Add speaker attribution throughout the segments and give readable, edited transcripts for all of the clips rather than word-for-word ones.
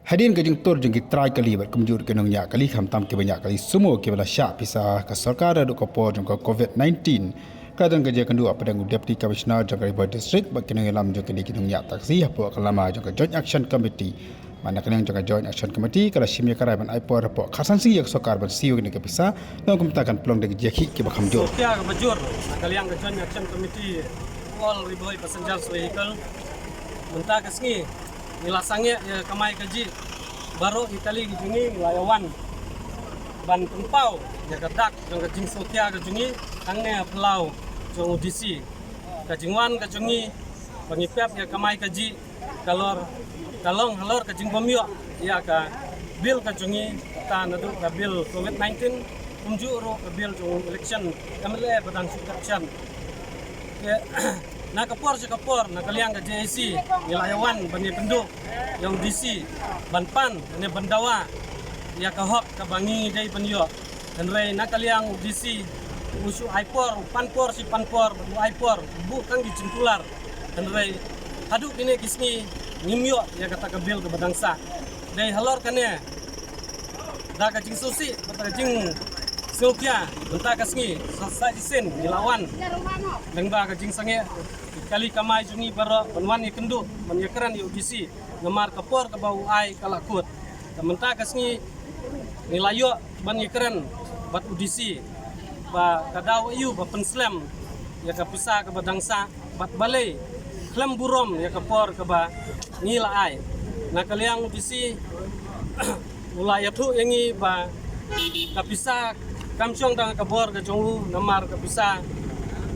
Speaker 1: Hadirin ke jeng tur jeng try kali ber kemjur ke nong ya kali kham tam ke banyak kali semua ke bala syak pisah ke sarkar adu kopor jeng COVID-19 kadang kerja kedua pedang Deputy Commissioner jeng River District bak kenang lam jeng kini kinong ya taksi hapo kelama jeng Joint Action Committee mana kenang jeng Joint Action Committee kala simya karai ban aipor hapo khasan si yak sarkar ban siu kini ke pisah nong kumtakan pelong de jeki ke bakam jor
Speaker 2: Sofia ke bajur kaliang ke Joint Action Committee all riboy passenger vehicle mentah ke sengi nilasangnya ya kamai kaji baru itali gijungi layawan ban tempau ya kedak jong ke jing Sofia ke jungi tangnya pelau jong UDC ke jingwan ke jungi pengipep ya kamai kaji kalong halor ke jing bomyo ya ke bil ke jungi ta nadu ke bil COVID-19 umjuru ke bil jong election MLA badang subscription ya na kapor na kaliang ke JAC wilayawan bani penduk yang DC banpan ne bandawa ya ka hok ka bangi dai panyo dan rei na kaliang DC usu aipor panpor si panpor bu aipor bu kang di cingkular dan rei haduk ini kisni nimyo ya kata ka bil ke badangsa dai halor kane da ka jing susi kata jing Sofia bentar kasngi selesai isin dilawan lengba ke jing sange kali kamai jungi baro penwan ni kendu menyekran di UDC ngemar kepor ke bau ai kalakut bentar kasngi nilayo menyekran bat UDC ba kadau yu ba penslam ya ka pisa ke badangsa bat balai klem burom ya kepor ke ba ngila ai na kaliang UDC mulai tu yangi ba kapisa kamsyong tang kabor ke jonglu namar ke bisa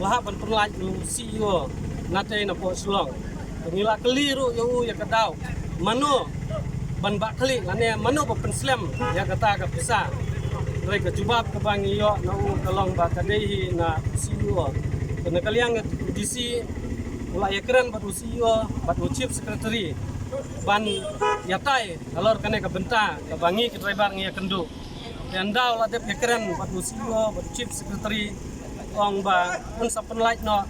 Speaker 2: wahab ban perlaj lu CEO nate na po sulong pengila keliru yo ya kadau mano ban bak kali lane mano ba penslam ya kata ke bisa rei ke jubab ke bangi yo na u kalong ba kadehi na CEO kena kaliang DC ulai keren bat CEO bat chief secretary ban yatai alor kene ke benta ke bangi ke driver ngia kendu dan daw la dep keren bat musio bat chief secretary ong ba un sapen light no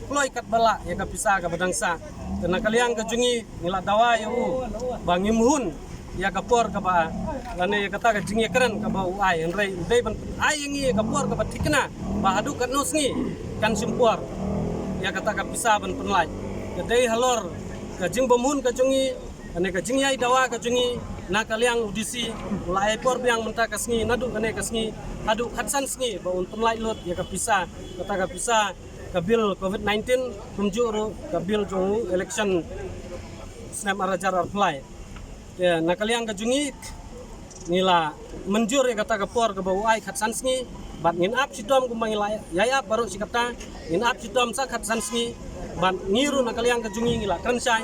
Speaker 2: ploi kat bala ya ka pisa ka badangsa kena kaliang ke jungi ngila dawa yo bangim hun ya ka por ka ba lane ya kata ka jingi keren ka ba ai enrei dei ban ai ngi ka por ka batikna ba adu kat nos ngi kan simpor ya kata ka pisa ban penlai ke dei halor ka jing bomun ka jungi ane ka jingi ai dawa ka jungi na kaliang UDC lai por biang menta kasngi nadu kane kasngi adu khatsan sngi ba un penlai lot ya kapisa kata kapisa kabil COVID-19 kumjuru kabil jongu election snap arajar apply ya na kaliang kajungi nila menjur ya kata kapor ke bau ai khatsan sngi bat ngin ap sidom kumbang yaya baru si kata ngin ap sidom sa khatsan sngi bat ngiru na kaliang kajungi ngila krensai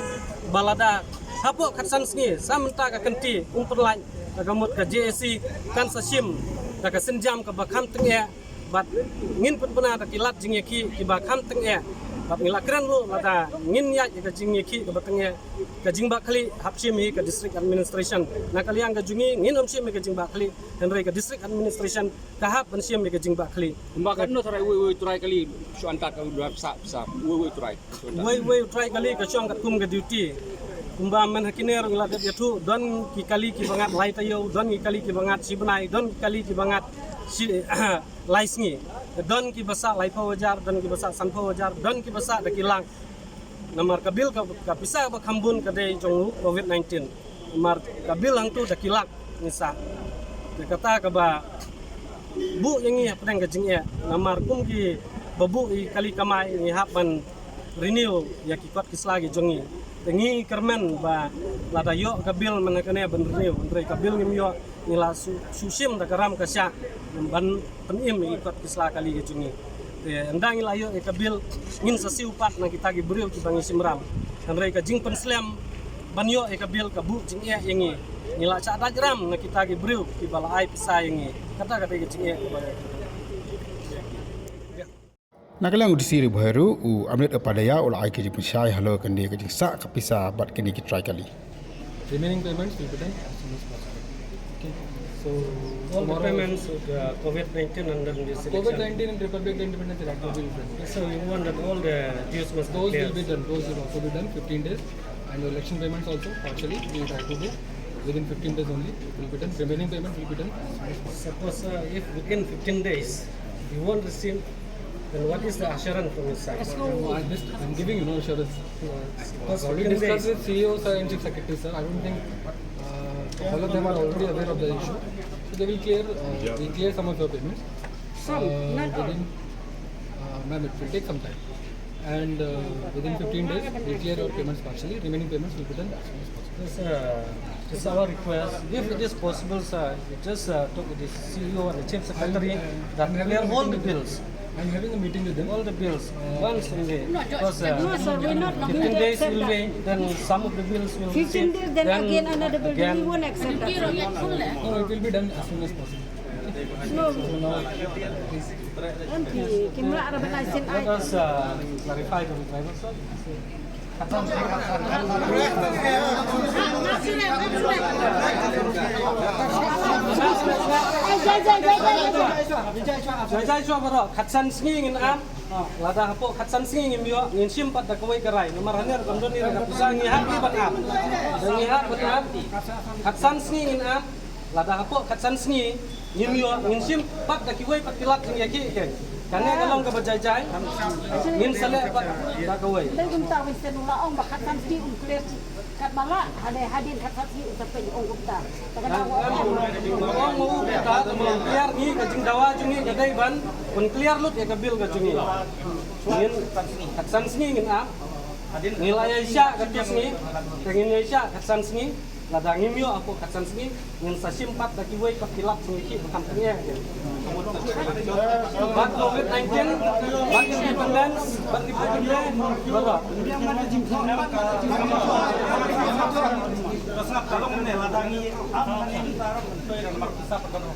Speaker 2: balada hapo khatsan sngi samenta ka kenti umperlai kagamut ka JAC kan sasim ka senjam ka bakham tenge bat ngin pena ta kilat jingeki ki bakham tenge bat ngila keren lu lada ngin ya ka jingeki ka batenge ka jingba khali hapsim hi ka district administration na kaliang ka jungi ngin omsim ka jingba khali dan rei ka district administration ka hap bansim ka jingba khali
Speaker 3: Mbak no try we try kali so antat ka dua sa we try
Speaker 2: we try kali ka syong ka kum ka duty kumba men hakiner ngila dia tu don ki kali ki bangat lai tayo don ki kali ki bangat si benai don ki kali ki bangat si lai sngi don ki basa lai pa wajar don ki basa san pa wajar don ki basa da kilang namar kabil ka pisa ba khambun ka dei jong COVID-19 namar kabil hang tu da kilak nisa de kata ka ba bu yangi pedang ka jingya namar kum ki babu i kali kamai ni hapan renew ya ki kwat kislagi jongi tengi kermen ba lada yo kabil menakane ben renew andre kabil ngim yo nila susim da karam kasya ban penim ikut kisla kali ke jungi endang ila yo kabil ngin sasi upat na kita gi beriu ki bangi simram andre ka jing penslam ban yo kabil kabu jing e yangi nila cha dajram na kita gi beriu ki bala ai pisa yangi kata ke jing e
Speaker 1: Nakalang UDC baru amnet apadaya ul ai ke jipusai halo kende ke sa kapisa bat kene ki try kali
Speaker 4: Remaining payments will be done as soon as possible. Okay. So
Speaker 2: all the payments of COVID-19 and then this
Speaker 4: COVID-19 and Republic Day Independence Act will be done.
Speaker 2: So you want that all the dues must
Speaker 4: Those
Speaker 2: be
Speaker 4: will be done. Those will also be done 15 days. And the election payments also partially we will try to do. within 15 days only it will be done. Remaining payment will be done as soon as possible.
Speaker 2: Suppose if within 15 days you won't receive, then what is the assurance from your side?
Speaker 4: I'm giving you no assurance.
Speaker 2: Suppose
Speaker 4: Already
Speaker 2: 15 days.
Speaker 4: discussed with CEO sir and Chief Secretary sir. I don't think all of them are already aware of the issue. So they will clear some of your payments. Within, ma'am, it will take some time. And within 15 days, we clear your payments partially. Remaining payments will be done as soon as possible.
Speaker 2: This is our request. If it is possible, sir, you just talk with the CEO and the Chief Secretary that clear all the bills.
Speaker 4: I'm having a meeting with them.
Speaker 2: All the bills, once only. Because
Speaker 5: No, sir, we're not going
Speaker 2: 15
Speaker 5: to
Speaker 2: days
Speaker 5: accept
Speaker 2: will
Speaker 5: that.
Speaker 2: be, then some of the bills will
Speaker 5: 15 days, then again another bill.
Speaker 2: again-
Speaker 5: We won't accept that.
Speaker 4: No, it will be done as soon as possible.
Speaker 5: No,
Speaker 4: So now,
Speaker 5: nanti Kim Rak dapat license
Speaker 2: Let
Speaker 5: I.
Speaker 2: us clarify to the driver, sir. Jai Chua Baro, Katsan Singing in Am, Lada Hapo, Katsan Singing in Mio, in Simpat the Kawai Karai, no Maraner, Gondoni, Kapusangi Happy but Am. Then we have but Am, Katsan Singing in Am, Lada Hapo, Katsan Singing, in Mio, in Simpat the Kiwai Patilat in Yaki. Karena kalau ke berjajai, ingin selek tak kawai.
Speaker 5: Tapi kita Winston ulah ong bakat santi clear kat malah ada hadir kat santi sampai ong kita. Kadang
Speaker 2: Orang mau kita mau clear ni kajing dawa jungi kadai ban, pun clear lut ya kabil kajungi. Ingin katsan sini ingin am, nilai Asia katus ni, ingin Asia katsan sini. Ladang imyo aku katsan sini ingin sasimpat daki wei pakilap sini bukan punya. Bad COVID-19, bad independence, bad independence, berapa? Kalau mana ladangi apa ini taruh untuk yang markisa perkara.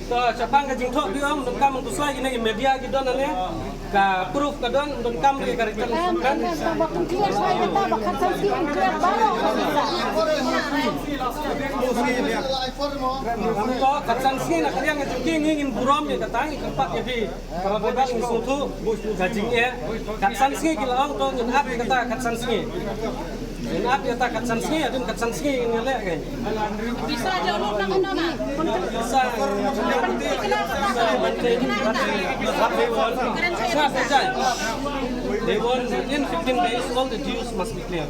Speaker 2: So, capang kajing thok biom don kam untuk slide ini media gitu nane, ka proof kadon don kam ke karitan kan.
Speaker 5: bakal clear saya kata bakat santi clear baru bisa.
Speaker 2: Untuk katsan sini nak kalian ngejengking ingin buram ya katang tempat jadi para bebas ngisutu kajing ya. Katsan sini kila orang tu ingin apa kata katsan sini. Ingin apa kata katsan sini ada katsan sini ingin ngelak kan.
Speaker 5: Bisa aja ulur nak nama.
Speaker 2: Bisa. They want within 15 days all the dues must be clear.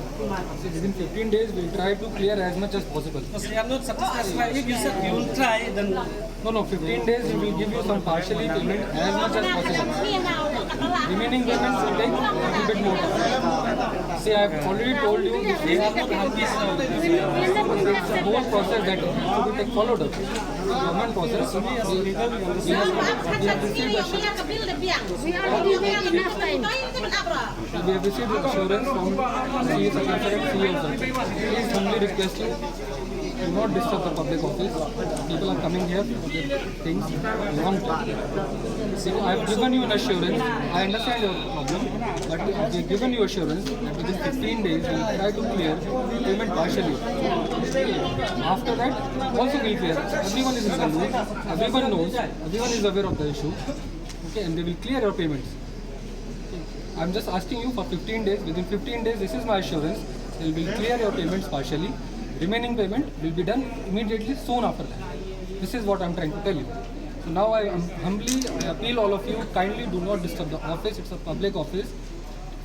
Speaker 4: within 15 days, we'll try to clear as much as possible.
Speaker 2: Because they are not satisfied. If you said you will try, then
Speaker 4: No, 15 days, we will give you some partially payment as much as possible. Remaining payments will take a little bit more time. See, I have already told you this
Speaker 2: they are not happy.
Speaker 4: it's a whole process that should be followed up. Government process. We have received assurance from CEO Secretary and CEO sir. Please humbly request you, do not disturb the public office. People are coming here for their things long time. See, I have given you an assurance. I understand your problem, but I have given you assurance that within 15 days we will try to clear payment partially. After that, also we clear. Everyone is in the loop. Everyone knows. Everyone is aware of the issue. Okay, and they will clear your payments. I'm just asking you for 15 days. Within 15 days, this is my assurance. They will clear your payments partially. Remaining payment will be done immediately soon after that. This is what I'm trying to tell you. So now I humbly appeal all of you, kindly do not disturb the office. It's a public office.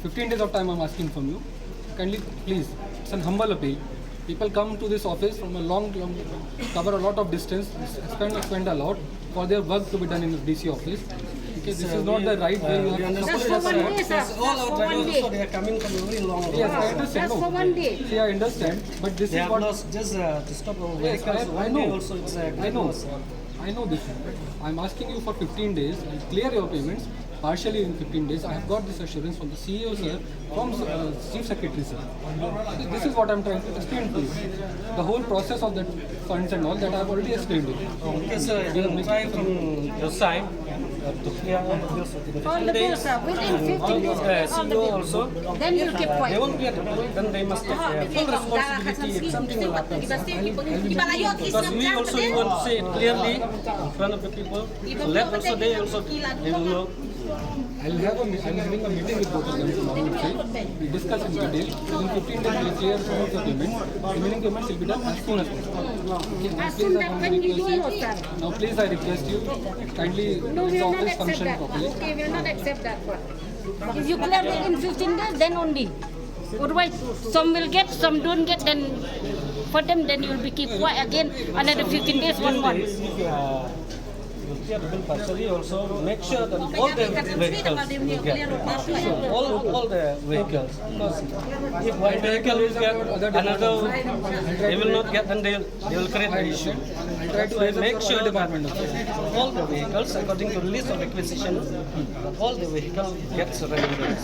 Speaker 4: 15 days of time I'm asking from you. Kindly, please, it's an humble appeal. People come to this office from a long, cover a lot of distance, spend a lot for their work to be done in the DC office. Okay, this is not the right way you are supposed to
Speaker 5: Just for 1 day, sir.
Speaker 2: All our
Speaker 5: For 1
Speaker 2: drivers
Speaker 5: day.
Speaker 2: also they are coming from a very long way.
Speaker 4: Yes, I understand.
Speaker 5: Just
Speaker 4: No.
Speaker 5: for 1 day.
Speaker 4: See, I understand, but this
Speaker 2: They
Speaker 4: is
Speaker 2: have
Speaker 4: what
Speaker 2: lost just to stop our
Speaker 4: Yes,
Speaker 2: vehicles.
Speaker 4: I
Speaker 2: One day
Speaker 4: know.
Speaker 2: also it's a
Speaker 4: I
Speaker 2: great
Speaker 4: know.
Speaker 2: loss.
Speaker 4: I know this. I'm asking you for 15 days. I'll clear your payments partially in 15 days. I have got this assurance from the CEO sir, from Chief Secretary sir. This is what I'm trying to explain to you. The whole process of the funds and all that I've already explained to you.
Speaker 2: Okay, sir, you will try from your side to clear all the bills within
Speaker 5: All
Speaker 2: 15
Speaker 5: the
Speaker 2: days.
Speaker 5: bills, sir. Within 15 days, all the
Speaker 2: CEO
Speaker 5: bills.
Speaker 2: also.
Speaker 5: Then you keep
Speaker 2: They
Speaker 5: quiet.
Speaker 2: won't clear the bill, then they must take full responsibility if something will happen. Because we also want to say it clearly in front of the people. So let also they will know.
Speaker 4: I'm having a meeting with both of them tomorrow. We discuss in detail. Within 15 days, we'll clear some of the payments. Remaining payments will be done as soon as possible. Okay,
Speaker 5: As
Speaker 4: please,
Speaker 5: soon
Speaker 4: I
Speaker 5: as
Speaker 4: want
Speaker 5: when
Speaker 4: to
Speaker 5: you do
Speaker 4: request
Speaker 5: it, sir.
Speaker 4: you. Now, please, I request you kindly
Speaker 5: No,
Speaker 4: let
Speaker 5: we
Speaker 4: the
Speaker 5: will not
Speaker 4: office
Speaker 5: accept
Speaker 4: function
Speaker 5: that.
Speaker 4: properly.
Speaker 5: Okay, we will not accept that one. If you clear it in 15 days, then only. Otherwise, some will get, some don't get, then for them, then you will be keep quiet again another 15 days, 1 month.
Speaker 2: If you clear the bill partially, also make sure that all the vehicles will get all the vehicles. Because if one vehicle will get another, they will not get, then they will create an issue.
Speaker 4: I'll try to
Speaker 2: So
Speaker 4: raise up
Speaker 2: make
Speaker 4: to
Speaker 2: sure
Speaker 4: all
Speaker 2: that
Speaker 4: department officers.
Speaker 2: all the vehicles, according to the list of requisition, all the vehicles get surrendered.